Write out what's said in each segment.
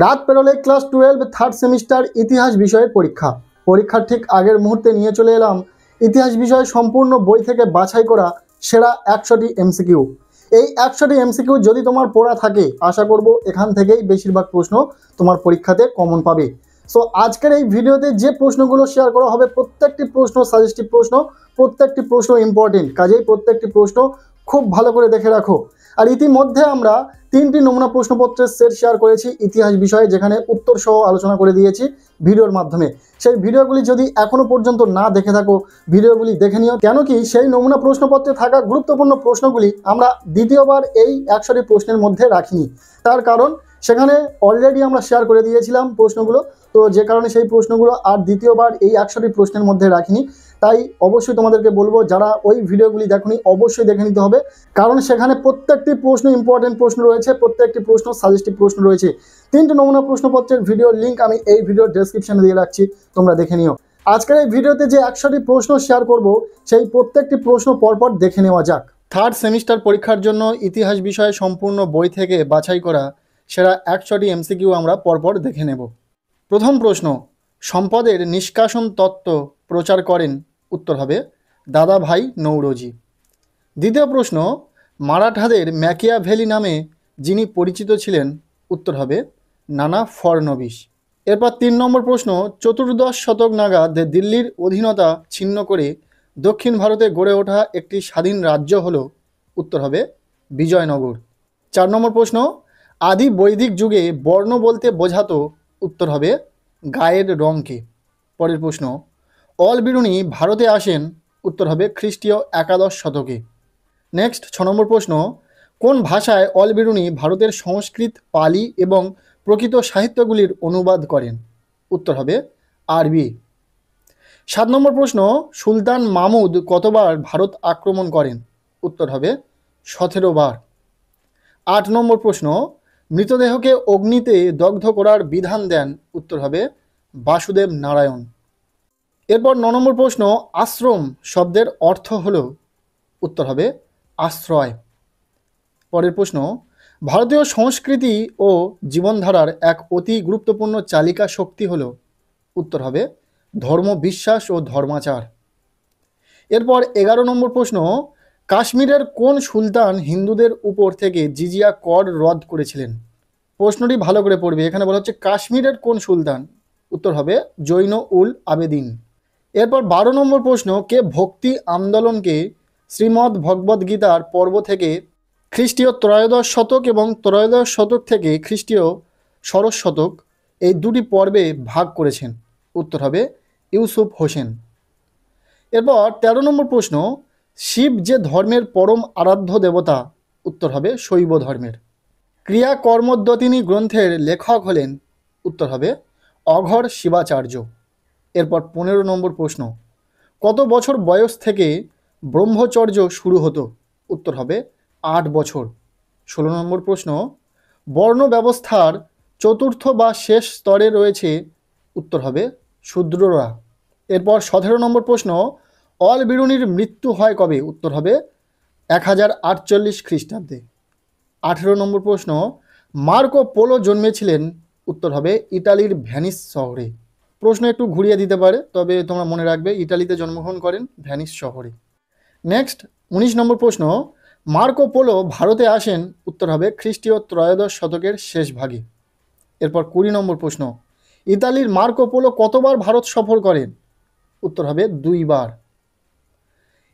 রাত পেরোলে class 12 third semester ইতিহাস বিষয়ের পরীক্ষার ঠিক আগের মুহূর্তে নিয়ে চলে এলাম ইতিহাস বিষয়ে সম্পূর্ণ বই থেকে বাছাই করা সেরা 100টি এমসিকিউ। এই 100টি এমসিকিউ যদি তোমার পড়া থাকে, আশা করব এখান থেকেই বেশিরভাগ প্রশ্ন তোমার পরীক্ষাতে কমন পাবে। সো আজকের এই ভিডিওতে যে প্রশ্নগুলো শেয়ার করা হবে প্রত্যেকটি প্রশ্ন সাজেস্টিভ প্রশ্ন, প্রত্যেকটি প্রশ্ন ইম্পর্টেন্ট, কাজেই প্রত্যেকটি প্রশ্ন খুব ভালো করে দেখে রাখো। আর ইতিমধ্যে আমরা 3টি নমুনা প্রশ্নপত্রের সেট শেয়ার করেছি ইতিহাস বিষয়ে, যেখানে উত্তর সহ আলোচনা করে দিয়েছি ভিডিওর মাধ্যমে। সেই ভিডিওগুলি যদি এখনো পর্যন্ত না দেখে থাকো ভিডিওগুলি দেখে নিও, কেন কি সেই নমুনা প্রশ্নপত্রে থাকা গুরুত্বপূর্ণ প্রশ্নগুলি আমরা দ্বিতীয়বার এই 100টি প্রশ্নের মধ্যে রাখিনি। তার কারণ সেখানে অলরেডি আমরা শেয়ার করে দিয়েছিলাম প্রশ্নগুলো, তো যে কারণে সেই প্রশ্নগুলো আর দ্বিতীয়বার এই 100টি প্রশ্নের মধ্যে রাখিনি। তাই অবশ্যই তোমাদেরকে বলবো যারা ওই ভিডিওগুলি দেখোনি অবশ্যই দেখে নিতে হবে, কারণ সেখানে প্রত্যেকটি প্রশ্ন ইম্পর্টেন্ট প্রশ্ন রয়েছে, প্রত্যেকটি প্রশ্ন সাজেস্টিভ প্রশ্ন রয়েছে। 3টি নমুনা প্রশ্নপত্রের ভিডিওর লিঙ্ক আমি এই ভিডিওর ডেসক্রিপশনে দিয়ে রাখছি, তোমরা দেখে নিও। আজকের এই ভিডিওতে যে 100টি প্রশ্ন শেয়ার করব সেই প্রত্যেকটি প্রশ্ন পরপর দেখে নেওয়া যাক। থার্ড সেমিস্টার পরীক্ষার জন্য ইতিহাস বিষয়ে সম্পূর্ণ বই থেকে বাছাই করা সেরা 100টি এমসিকিউ আমরা পরপর দেখে নেব। প্রথম প্রশ্ন, সম্পদের নিষ্কাশন তত্ত্ব প্রচার করেন? উত্তর হবে দাদাভাই নৌরোজি। দ্বিতীয় প্রশ্ন, মারাঠাদের ম্যাকিয়াভেলি নামে যিনি পরিচিত ছিলেন? উত্তর হবে নানা ফড়নবিশ। এরপর 3 নম্বর প্রশ্ন, চতুর্দশ শতক নাগাদ দিল্লির অধীনতা ছিন্ন করে দক্ষিণ ভারতে গড়ে ওঠা একটি স্বাধীন রাজ্য হল? উত্তর হবে বিজয়নগর। 4 নম্বর প্রশ্ন, আদি বৈদিক যুগে বর্ণ বলতে বোঝাতো? উত্তর হবে গায়ের রঙকে। পরের প্রশ্ন, অলবিরুনি ভারতে আসেন? উত্তর হবে খ্রিস্টীয় 11 শতকে। নেক্সট 6 নম্বর প্রশ্ন, কোন ভাষায় অলবিরুনি ভারতের সংস্কৃত, পালি এবং প্রকৃত সাহিত্যগুলির অনুবাদ করেন? উত্তর হবে আরবি। 7 নম্বর প্রশ্ন, সুলতান মাহমুদ কতবার ভারত আক্রমণ করেন? উত্তর হবে 17 বার। 8 নম্বর প্রশ্ন, মৃতদেহকে অগ্নিতে দগ্ধ করার বিধান দেন? উত্তর হবে বাসুদেব নারায়ণ। এরপর 9 নম্বর প্রশ্ন, আশ্রম শব্দের অর্থ হল? উত্তর হবে আশ্রয়। পরের প্রশ্ন, ভারতীয় সংস্কৃতি ও জীবনধারার এক অতি গুরুত্বপূর্ণ চালিকা শক্তি হল? উত্তর হবে ধর্ম, বিশ্বাস ও ধর্মাচার। এরপর 11 নম্বর প্রশ্ন, কাশ্মীরের কোন সুলতান হিন্দুদের উপর থেকে জিজিয়া কর রদ করেছিলেন? প্রশ্নটি ভালো করে পড়বে, এখানে বলা হচ্ছে কাশ্মীরের কোন সুলতান? উত্তর হবে জৈন উল আবেদিন। এরপর 12 নম্বর প্রশ্ন, কে ভক্তি আন্দোলনকে শ্রীমদ্ ভগবদ্ গীতার পর্ব থেকে খ্রিস্টীয় ত্রয়োদশ শতক এবং ত্রয়োদশ শতক থেকে খ্রিস্টীয় ষোড়শ শতক এই দুটি পর্বে ভাগ করেছেন? উত্তর হবে ইউসুফ হোসেন। এরপর 13 নম্বর প্রশ্ন, শিব যে ধর্মের পরম আরাধ্য দেবতা? উত্তর হবে শৈব ধর্মের। ক্রিয়া কর্মোদ্যতিনী গ্রন্থের লেখক হলেন? উত্তর হবে অঘর শিবাচার্য। এরপর 15 নম্বর প্রশ্ন, কত বছর বয়স থেকে ব্রহ্মচর্য শুরু হতো? উত্তর হবে 8 বছর। 16 নম্বর প্রশ্ন, বর্ণ ব্যবস্থার চতুর্থ বা শেষ স্তরে রয়েছে? উত্তর হবে শূদ্ররা। এরপর 17 নম্বর প্রশ্ন, অলবিরুনির মৃত্যু হয় কবে? উত্তর হবে 1048 খ্রিস্টাব্দে। 18 নম্বর প্রশ্ন, মার্কো পোলো জন্মেছিলেন? উত্তর হবে ইটালির ভ্যানিস শহরে। প্রশ্ন একটু ঘুরিয়ে দিতে পারে, তবে তোমরা মনে রাখবে ইটালিতে জন্মগ্রহণ করেন ভ্যানিস শহরে। নেক্সট 19 নম্বর প্রশ্ন, মার্কো পোলো ভারতে আসেন? উত্তর হবে খ্রিস্টীয় ত্রয়োদশ শতকের শেষ ভাগে। এরপর 20 নম্বর প্রশ্ন, ইতালির মার্কো পোলো কতবার ভারত সফর করেন? উত্তর হবে 2 বার।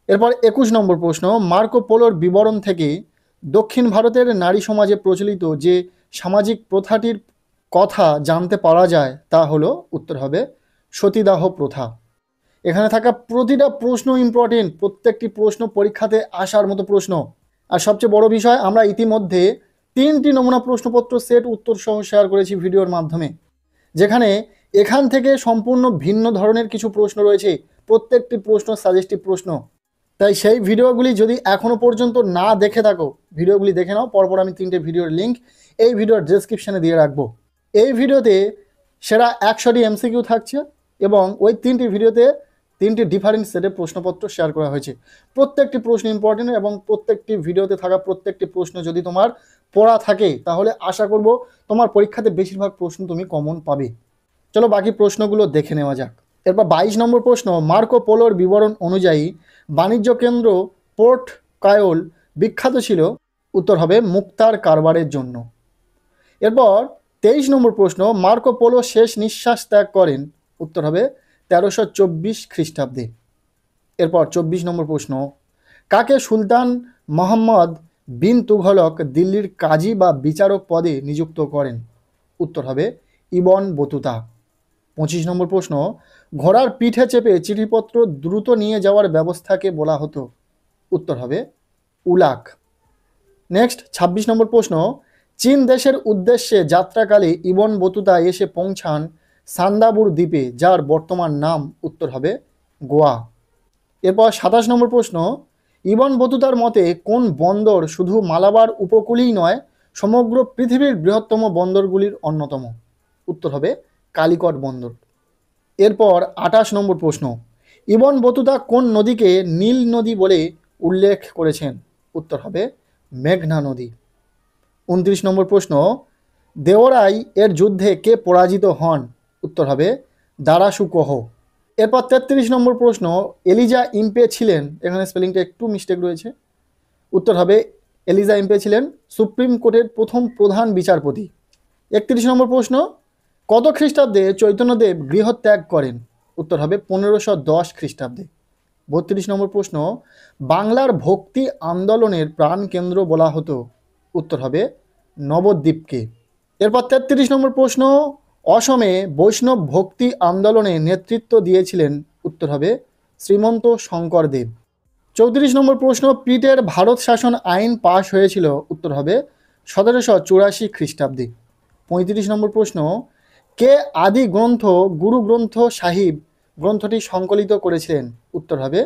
এরপর 21 নম্বর প্রশ্ন, মার্কো পোলোর বিবরণ থেকে দক্ষিণ ভারতের নারী সমাজে প্রচলিত যে সামাজিক প্রথাটির কথা জানতে পারা যায় তা হলো? উত্তর হবে সতীদাহ প্রথা। এখানে থাকা প্রতিটা প্রশ্ন ইম্পর্টেন্ট, প্রত্যেকটি প্রশ্ন পরীক্ষাতে আসার মতো প্রশ্ন। আর সবচেয়ে বড় বিষয়, আমরা ইতিমধ্যে 3টি নমুনা প্রশ্নপত্র সেট উত্তর সহ শেয়ার করেছি ভিডিওর মাধ্যমে, যেখানে এখান থেকে সম্পূর্ণ ভিন্ন ধরনের কিছু প্রশ্ন রয়েছে, প্রত্যেকটি প্রশ্ন সাজেস্টিভ প্রশ্ন। তাই সেই ভিডিওগুলি যদি এখনও পর্যন্ত না দেখে থাকো ভিডিওগুলি দেখে নাও, পরপর আমি 3টে ভিডিওর লিঙ্ক এই ভিডিওর ডেসক্রিপশানে দিয়ে রাখবো। এই ভিডিওতে সেরা 100টি এমসিকিউ থাকছে এবং ওই 3টি ভিডিওতে 3টি ডিফারেন্ট সেটের প্রশ্নপত্র শেয়ার করা হয়েছে। প্রত্যেকটি প্রশ্ন ইম্পর্টেন্ট এবং প্রত্যেকটি ভিডিওতে থাকা প্রত্যেকটি প্রশ্ন যদি তোমার পড়া থাকে তাহলে আশা করব তোমার পরীক্ষাতে বেশিরভাগ প্রশ্ন তুমি কমন পাবে। চলো বাকি প্রশ্নগুলো দেখে নেওয়া যাক। এরপর 22 নম্বর প্রশ্ন, মার্কো পোলোর বিবরণ অনুযায়ী বাণিজ্য কেন্দ্র পোর্ট কায়োল বিখ্যাত ছিল। উত্তর হবে মুক্তার কারবারের জন্য। এরপর 23 নম্বর প্রশ্ন, মার্কো পোলো শেষ নিঃশ্বাস ত্যাগ করেন। উত্তর হবে 1324 খ্রিস্টাব্দে। এরপর 24 নম্বর প্রশ্ন, কাকে সুলতান মোহাম্মদ বিন তুঘলক দিল্লির কাজী বা বিচারক পদে নিযুক্ত করেন? উত্তর হবে ইবন বতুতা। 25 নম্বর প্রশ্ন, ঘোড়ার পিঠে চেপে চিঠিপত্র দ্রুত নিয়ে যাওয়ার ব্যবস্থাকে বলা হতো। উত্তর হবে উলাক। নেক্সট 26 নম্বর প্রশ্ন, চীন দেশের উদ্দেশ্যে যাত্রাকালে ইবন বতুতা এসে পৌঁছান সান্দাবুর দ্বীপে, যার বর্তমান নাম। উত্তর হবে গোয়া। এরপর 27 নম্বর প্রশ্ন, ইবন বতুতার মতে কোন বন্দর শুধু মালাবার উপকূলেই নয় সমগ্র পৃথিবীর বৃহত্তম বন্দরগুলির অন্যতম? উত্তর হবে কালিকট বন্দর। এরপর 28 নম্বর প্রশ্ন, ইবন বতুতা কোন নদীকে নীল নদী বলে উল্লেখ করেছেন? উত্তর হবে মেঘনা নদী। 29 নম্বর প্রশ্ন, দেওরাই এর যুদ্ধে কে পরাজিত হন? উত্তর হবে দারাসুকোহ। এরপর 33 নম্বর প্রশ্ন, এলিজা ইম্পে ছিলেন, এখানে স্পেলিংটা একটু মিস্টেক রয়েছে, উত্তর হবে এলিজা ইম্পে ছিলেন সুপ্রিম কোর্টের প্রথম প্রধান বিচারপতি। 31 নম্বর প্রশ্ন, কত খ্রিস্টাব্দে চৈতন্যদেব গৃহত্যাগ করেন? উত্তর হবে 1510 খ্রিস্টাব্দে। 32 নম্বর প্রশ্ন, বাংলার ভক্তি আন্দোলনের প্রাণকেন্দ্র বলা হতো। উত্তর হবে নবদ্বীপকে। এরপর 33 নম্বর প্রশ্ন, অসমে বৈষ্ণব ভক্তি আন্দোলনে নেতৃত্ব দিয়েছিলেন। উত্তর হবে শ্রীমন্ত শঙ্করদেব। 34 নম্বর প্রশ্ন, পিটের ভারত শাসন আইন পাশ হয়েছিল। উত্তর হবে 1784 খ্রিস্টাব্দে। 35 নম্বর প্রশ্ন, কে আদি গ্রন্থ গুরু গ্রন্থ সাহিব গ্রন্থটি সংকলিত করেছিলেন? উত্তর হবে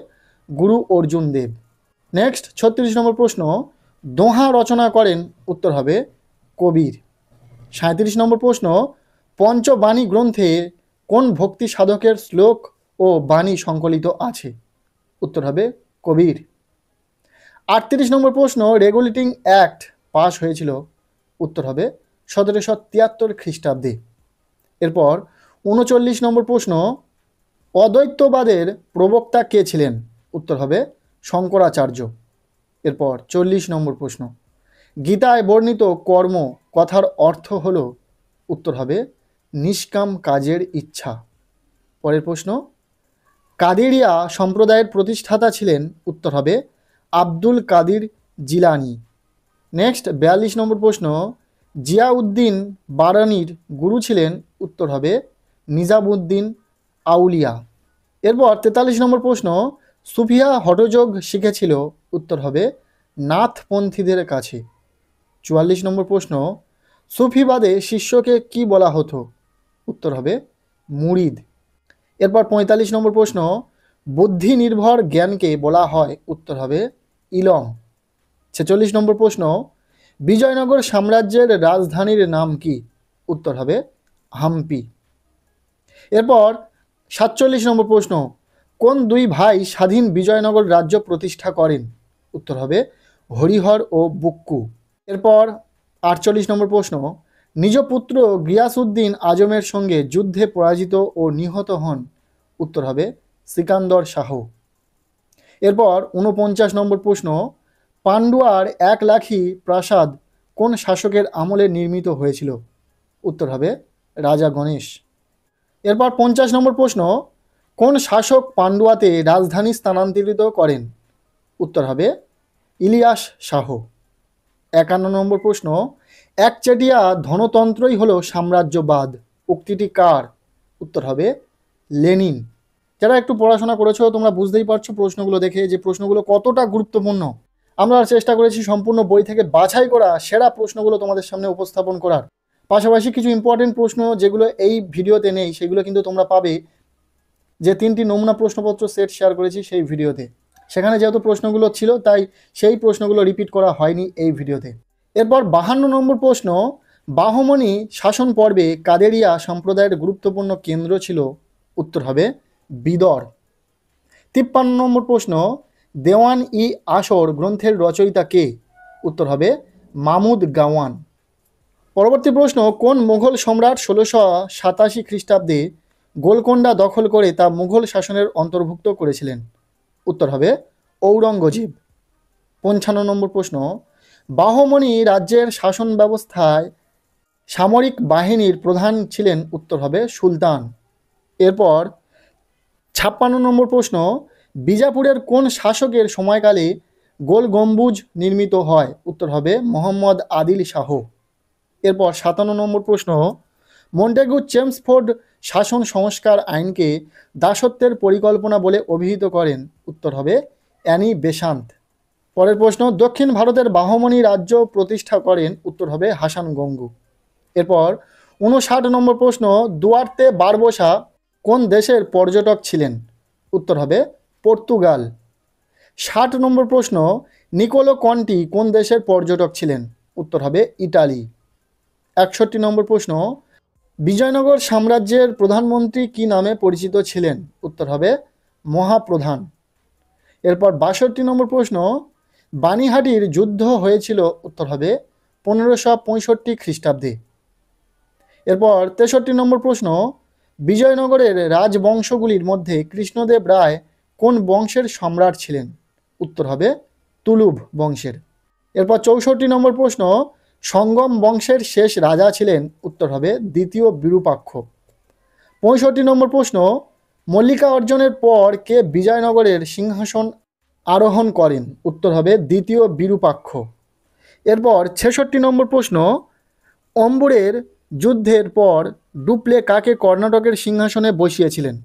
গুরু অর্জুন দেব। নেক্সট 36 নম্বর প্রশ্ন, দোহা রচনা করেন। উত্তর হবে কবির। 37 নম্বর প্রশ্ন, পঞ্চবাণী গ্রন্থে কোন ভক্তি সাধকের শ্লোক ও বাণী সংকলিত আছে? উত্তর হবে কবির। 38 নম্বর প্রশ্ন, রেগুলেটিং অ্যাক্ট পাশ হয়েছিল। উত্তর হবে 1773 খ্রিস্টাব্দে। এরপর 39 নম্বর প্রশ্ন, অদ্বৈতবাদের প্রবক্তা কে ছিলেন? উত্তর হবে শঙ্করাচার্য। এরপর 40 নম্বর প্রশ্ন, গীতায় বর্ণিত কর্ম কথার অর্থ হল। উত্তর হবে নিষ্কাম কাজের ইচ্ছা। পরের প্রশ্ন, কাদেরিয়া সম্প্রদায়ের প্রতিষ্ঠাতা ছিলেন। উত্তর হবে আব্দুল কাদির জিলানি। নেক্সট 42 নম্বর প্রশ্ন, জিয়াউদ্দিন বারানির গুরু ছিলেন। উত্তর হবে নিজামুদ্দিন আউলিয়া। এরপর 43 নম্বর প্রশ্ন, সুফিয়া হঠযোগ শিখেছিল। উত্তর হবে নাথপন্থীদের কাছে। 44 নম্বর প্রশ্ন, সুফিবাদে শিষ্যকে কি বলা হতো? উত্তর হবে মুরিদ। এরপর 45 নম্বর প্রশ্ন, বুদ্ধি নির্ভর জ্ঞানকে বলা হয়। উত্তর হবে ইলম। 46 নম্বর প্রশ্ন, বিজয়নগর সাম্রাজ্যের রাজধানীর নাম কি? উত্তর হবে হাম্পি। এরপর 47 নম্বর প্রশ্ন, কোন দুই ভাই স্বাধীন বিজয়নগর রাজ্য প্রতিষ্ঠা করেন? উত্তর হবে হরিহর ও বুক্কু। এরপর 48 নম্বর প্রশ্ন, নিজ পুত্র গিয়াসউদ্দিন আজমের সঙ্গে যুদ্ধে পরাজিত ও নিহত হন। উত্তর হবে সিকান্দর শাহ। এরপর 49 নম্বর প্রশ্ন, পান্ডুয়ার 1 লাখি প্রাসাদ কোন শাসকের আমলে নির্মিত হয়েছিল? উত্তর হবে রাজা গণেশ। এরপর 50 নম্বর প্রশ্ন, কোন শাসক পান্ডুয়াতে রাজধানী স্থানান্তরিত করেন? উত্তর হবে ইলিয়াস শাহ। 51 নম্বর প্রশ্ন, একচেটিয়া ধনতন্ত্রই হলো সাম্রাজ্যবাদ উক্তিটি কার? উত্তর হবে লেনিন। যারা একটু পড়াশোনা করেছো তোমরা বুঝতেই পারছো প্রশ্নগুলো দেখে যে প্রশ্নগুলো কতটা গুরুত্বপূর্ণ। আমরা চেষ্টা করেছি সম্পূর্ণ বই থেকে বাছাই করা সেরা প্রশ্নগুলো তোমাদের সামনে উপস্থাপন করার। পাশাপাশি কিছু ইম্পর্টেন্ট প্রশ্ন যেগুলো এই ভিডিওতে নেই সেগুলো কিন্তু তোমরা পাবে যে 3টি নমুনা প্রশ্নপত্র সেট শেয়ার করেছি সেই ভিডিওতে। সেখানে যেহেতু প্রশ্নগুলো ছিল তাই সেই প্রশ্নগুলো রিপিট করা হয়নি এই ভিডিওতে। এরপর 52 নম্বর প্রশ্ন, বাহমনি শাসন পর্বে কাদেরিয়া সম্প্রদায়ের গুরুত্বপূর্ণ কেন্দ্র ছিল। উত্তর হবে বিদর। 53 নম্বর প্রশ্ন, দেওয়ান ই আসর গ্রন্থের রচয়িতা কে? উত্তর হবে মামুদ গাওয়ান। পরবর্তী প্রশ্ন, কোন মুঘল সম্রাট 1687 খ্রিস্টাব্দে গোলকোন্ডা দখল করে তা মুঘল শাসনের অন্তর্ভুক্ত করেছিলেন? উত্তর হবে ঔরঙ্গজেব। 55 নম্বর প্রশ্ন, বাহমনি রাজ্যের শাসন ব্যবস্থায় সামরিক বাহিনীর প্রধান ছিলেন? উত্তর হবে সুলতান। এরপর 56 নম্বর প্রশ্ন, বিজাপুরের কোন শাসকের সময়কালে গোল গম্বুজ নির্মিত হয়? উত্তর হবে মোহাম্মদ আদিল শাহ। এরপর 57 নম্বর প্রশ্ন, মন্টেগু চেমসফোর্ড শাসন সংস্কার আইনকে দাসত্বের পরিকল্পনা বলে অভিহিত করেন? উত্তর হবে অ্যানি বেসান্ত। পরের প্রশ্ন, দক্ষিণ ভারতের বাহমনি রাজ্য প্রতিষ্ঠা করেন? উত্তর হবে হাসান গঙ্গু। এরপর 59 নম্বর প্রশ্ন, দুয়ার্তে বারবোসা কোন দেশের পর্যটক ছিলেন? উত্তর হবে পর্তুগাল। 60 নম্বর প্রশ্ন, নিকোলো কন্টি কোন দেশের পর্যটক ছিলেন? উত্তর হবে ইটালি। 61 নম্বর প্রশ্ন, বিজয়নগর সাম্রাজ্যের প্রধানমন্ত্রী কি নামে পরিচিত ছিলেন? উত্তর হবে মহাপ্রধান। এরপর 62 নম্বর প্রশ্ন, বানিহাটির যুদ্ধ হয়েছিল? উত্তর হবে 1565 খ্রিস্টাব্দে। এরপর 63 নম্বর প্রশ্ন, বিজয়নগরের রাজবংশগুলির মধ্যে কৃষ্ণদেব রায় কোন বংশের সম্রাট ছিলেন? উত্তর হবে তুলুভ বংশের। এরপর 64 নম্বর প্রশ্ন, সঙ্গম বংশের শেষ রাজা ছিলেন? উত্তর হবে দ্বিতীয় বিরূপাক্ষ। 65 নম্বর প্রশ্ন, মল্লিকা অর্জনের পর কে বিজয়নগরের সিংহাসন আরোহণ করেন? উত্তর হবে দ্বিতীয় বিরূপাক্ষ। এরপর 66 নম্বর প্রশ্ন, অম্বুরের যুদ্ধের পর ডুপ্লে কাকে কর্ণাটকের সিংহাসনে বসিয়েছিলেন?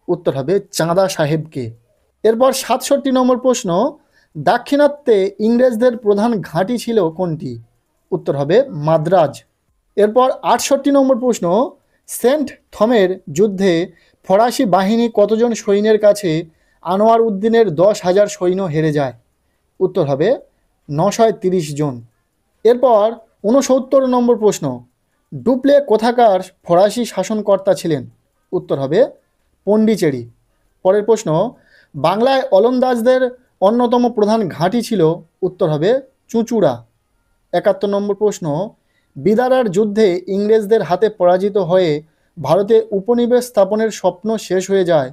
উত্তর হবে চাঁদা সাহেবকে। এরপর 67 নম্বর প্রশ্ন, দাক্ষিণাত্যে ইংরেজদের প্রধান ঘাঁটি ছিল কোনটি? উত্তর হবে মাদ্রাজ। এরপর 68 নম্বর প্রশ্ন, সেন্ট থমের যুদ্ধে ফরাসি বাহিনী কতজন সৈন্যের কাছে আনোয়ার উদ্দিনের 10,000 সৈন্য হেরে যায়? উত্তর হবে 930 জন। এরপর 69 নম্বর প্রশ্ন, ডুপ্লে কোথাকার ফরাসি শাসনকর্তা ছিলেন? উত্তর হবে পন্ডিচেরি। পরের প্রশ্ন, বাংলায় ওলন্দাজদের অন্যতম প্রধান ঘাঁটি ছিল? উত্তর হবে চুঁচুড়া। 71 নম্বর প্রশ্ন, বিদারার যুদ্ধে ইংরেজদের হাতে পরাজিত হয়ে ভারতে উপনিবেশ স্থাপনের স্বপ্ন শেষ হয়ে যায়?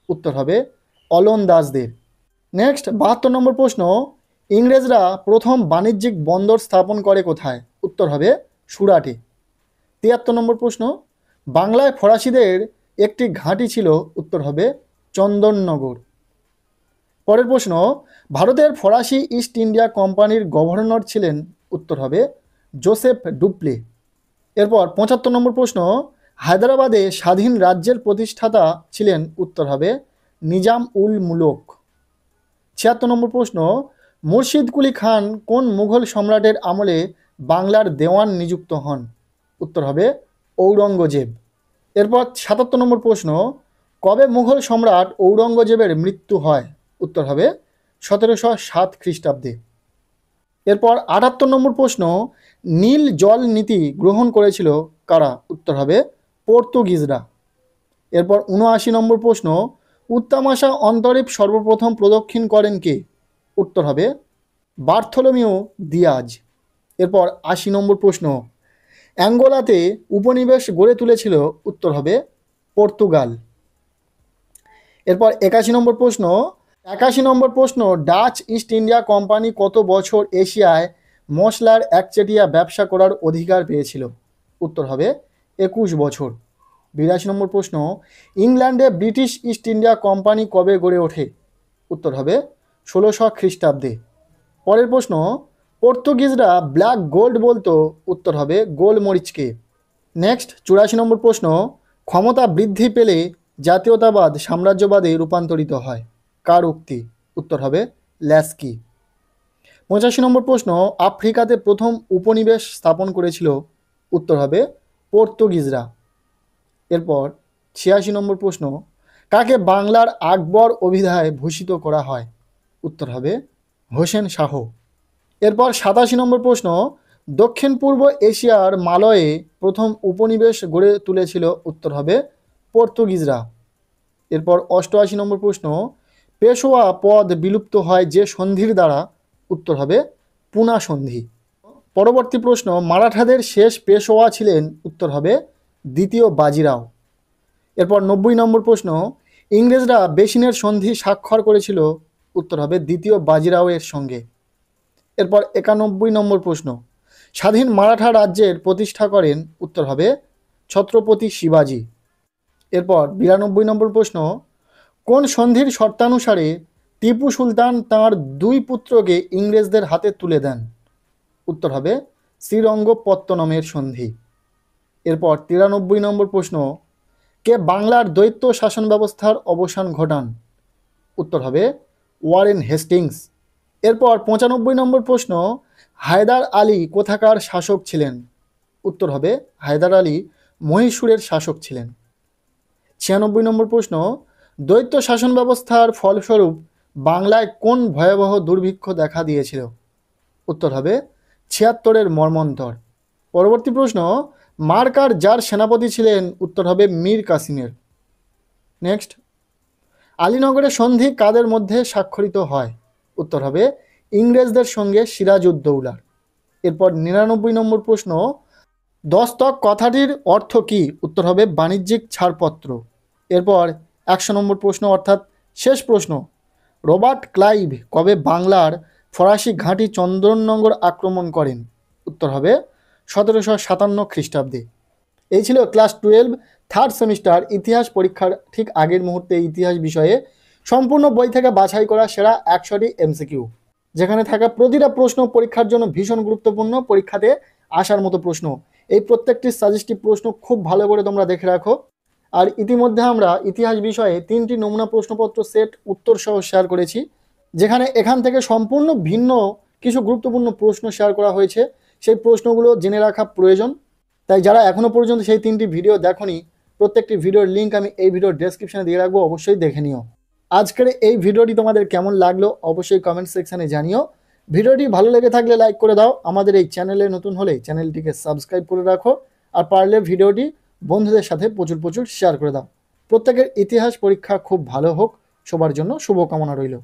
উত্তর হবে ওলন্দাজদের। নেক্সট 72 নম্বর প্রশ্ন, ইংরেজরা প্রথম বাণিজ্যিক বন্দর স্থাপন করে কোথায়? উত্তর হবে সুরাটে। 73 নম্বর প্রশ্ন, বাংলায় ফরাসিদের একটি ঘাঁটি ছিল? উত্তর হবে চন্দননগর। পরের প্রশ্ন, ভারতের ফরাসি ইস্ট ইন্ডিয়া কোম্পানির গভর্নর ছিলেন? উত্তর হবে জোসেফ ডুপ্লে। এরপর 75 নম্বর প্রশ্ন, হায়দ্রাবাদে স্বাধীন রাজ্যের প্রতিষ্ঠাতা ছিলেন? উত্তর হবে নিজাম উল মুলক। 76 নম্বর প্রশ্ন, মুর্শিদ কুলি খান কোন মুঘল সম্রাটের আমলে বাংলার দেওয়ান নিযুক্ত হন? উত্তর হবে ঔরঙ্গজেব। এরপর 77 নম্বর প্রশ্ন, কবে মুঘল সম্রাট ঔরঙ্গজেবের মৃত্যু হয়? উত্তর হবে 1707 খ্রিস্টাব্দে। এরপর 78 নম্বর প্রশ্ন, নীল জল নীতি গ্রহণ করেছিল কারা? উত্তর হবে পর্তুগিজরা। এরপর 79 নম্বর প্রশ্ন, উত্তামাশা অন্তরীপ সর্বপ্রথম প্রদক্ষিণ করেন কে? উত্তর হবে বার্থোলোমিও দিয়াজ। এরপর 80 নম্বর প্রশ্ন, অ্যাঙ্গোলাতে উপনিবেশ গড়ে তুলেছিল? উত্তর হবে পর্তুগাল। এরপর 81 নম্বর প্রশ্ন, ডাচ ইস্ট ইন্ডিয়া কোম্পানি কত বছর এশিয়ায় মশলার একচেটিয়া ব্যবসা করার অধিকার পেয়েছিল? উত্তর হবে 21 বছর। 82 নম্বর প্রশ্ন, ইংল্যান্ডে ব্রিটিশ ইস্ট ইন্ডিয়া কোম্পানি কবে গড়ে ওঠে? উত্তর হবে 1600 খ্রিস্টাব্দে। পরের প্রশ্ন, পর্তুগিজরা ব্ল্যাক গোল্ড বলতো? উত্তর হবে গোলমরিচকে। নেক্সট 84 নম্বর প্রশ্ন, ক্ষমতা বৃদ্ধি পেলে জাতীয়তাবাদ সাম্রাজ্যবাদে রূপান্তরিত হয়? কার উক্তি? উত্তর হবে ল্যাস্কি। 85 নম্বর প্রশ্ন, আফ্রিকাতে প্রথম উপনিবেশ স্থাপন করেছিল? উত্তর হবে পর্তুগিজরা। এরপর 86 নম্বর প্রশ্ন, কাকে বাংলার আকবর অভিধায় ভূষিত করা হয়? উত্তর হবে হোসেন শাহ। এরপর 87 নম্বর প্রশ্ন, দক্ষিণ পূর্ব এশিয়ার মালয়ে প্রথম উপনিবেশ গড়ে তুলেছিল? উত্তর হবে পর্তুগিজরা। এরপর 88 নম্বর প্রশ্ন, পেশোয়া পদ বিলুপ্ত হয় যে সন্ধির দ্বারা? উত্তর হবে পুনা সন্ধি। পরবর্তী প্রশ্ন, মারাঠাদের শেষ পেশোয়া ছিলেন? উত্তর হবে দ্বিতীয় বাজিরাও। এরপর 90 নম্বর প্রশ্ন, ইংরেজরা বেসিনের সন্ধি স্বাক্ষর করেছিল? উত্তর হবে দ্বিতীয় বাজিরাওয়ের সঙ্গে। এরপর 91 নম্বর প্রশ্ন, স্বাধীন মারাঠা রাজ্যের প্রতিষ্ঠা করেন? উত্তর হবে ছত্রপতি শিবাজি। এরপর 92 নম্বর প্রশ্ন, কোন সন্ধির শর্তানুসারে টিপু সুলতান তাঁর 2 পুত্রকে ইংরেজদের হাতে তুলে দেন? উত্তর হবে শ্রীরঙ্গপত্তনমের সন্ধি। এরপর 93 নম্বর প্রশ্ন, কে বাংলার দ্বৈত শাসন ব্যবস্থার অবসান ঘটান? উত্তর হবে ওয়ারেন হেস্টিংস। এরপর 95 নম্বর প্রশ্ন, হায়দার আলী কোথাকার শাসক ছিলেন? উত্তর হবে হায়দার আলী মহীশূরের শাসক ছিলেন। 96 নম্বর প্রশ্ন, দ্বৈত শাসন ব্যবস্থার ফলস্বরূপ বাংলায় কোন ভয়াবহ দুর্ভিক্ষ দেখা দিয়েছিল? উত্তর হবে 76-এর মর্মন্তর। পরবর্তী প্রশ্ন, মার্কার যার সেনাপতি ছিলেন? উত্তর হবে মীর কাসিমের। নেক্সট, আলীনগরের সন্ধি কাদের মধ্যে স্বাক্ষরিত হয়? উত্তর হবে ইংরেজদের সঙ্গে সিরাজউদ্দৌলার। এরপর 99 নম্বর প্রশ্ন, দস্তক কথাটির অর্থ কী? উত্তর হবে বাণিজ্যিক ছাড়পত্র। এরপর 100 নম্বর প্রশ্ন অর্থাৎ শেষ প্রশ্ন, রবার্ট ক্লাইভ কবে বাংলার ফরাসি ঘাঁটি চন্দননগর আক্রমণ করেন? উত্তর হবে 1757 খ্রিস্টাব্দে। এই ছিল ক্লাস 12 থার্ড সেমিস্টার ইতিহাস পরীক্ষার ঠিক আগের মুহূর্তে ইতিহাস বিষয়ে সম্পূর্ণ বই থেকে বাছাই করা সেরা 100টি এমসিকিউ, যেখানে থাকা প্রতিটা প্রশ্ন পরীক্ষার জন্য ভীষণ গুরুত্বপূর্ণ, পরীক্ষাতে আসার মতো প্রশ্ন। এই প্রত্যেকটি সাজেস্টিভ প্রশ্ন খুব ভালো করে তোমরা দেখে রাখো। আর ইতিমধ্যে আমরা ইতিহাস বিষয়ে 3টি নমুনা প্রশ্নপত্র সেট উত্তর সহ শেয়ার করেছি, যেখানে এখান থেকে সম্পূর্ণ ভিন্ন কিছু গুরুত্বপূর্ণ প্রশ্ন শেয়ার করা হয়েছে। সেই প্রশ্নগুলো জেনে রাখা প্রয়োজন। তাই যারা এখনও পর্যন্ত সেই 3টি ভিডিও দেখোনি, প্রত্যেকটি ভিডিওর লিঙ্ক আমি এই ভিডিওর ডেসক্রিপশনে দিয়ে রাখবো, অবশ্যই দেখে নিও। আজকের এই ভিডিওটি তোমাদের কেমন লাগলো অবশ্যই কমেন্ট সেকশানে জানিও। ভিডিওটি ভালো লেগে থাকলে লাইক করে দাও, আমাদের এই চ্যানেলে নতুন হলে চ্যানেলটিকে সাবস্ক্রাইব করে রাখো, আর পারলে ভিডিওটি বন্ধুদের সাথে প্রচুর প্রচুর শেয়ার করে দাও। প্রত্যেকের ইতিহাস পরীক্ষা খুব ভালো হোক, সবার জন্য শুভকামনা রইল।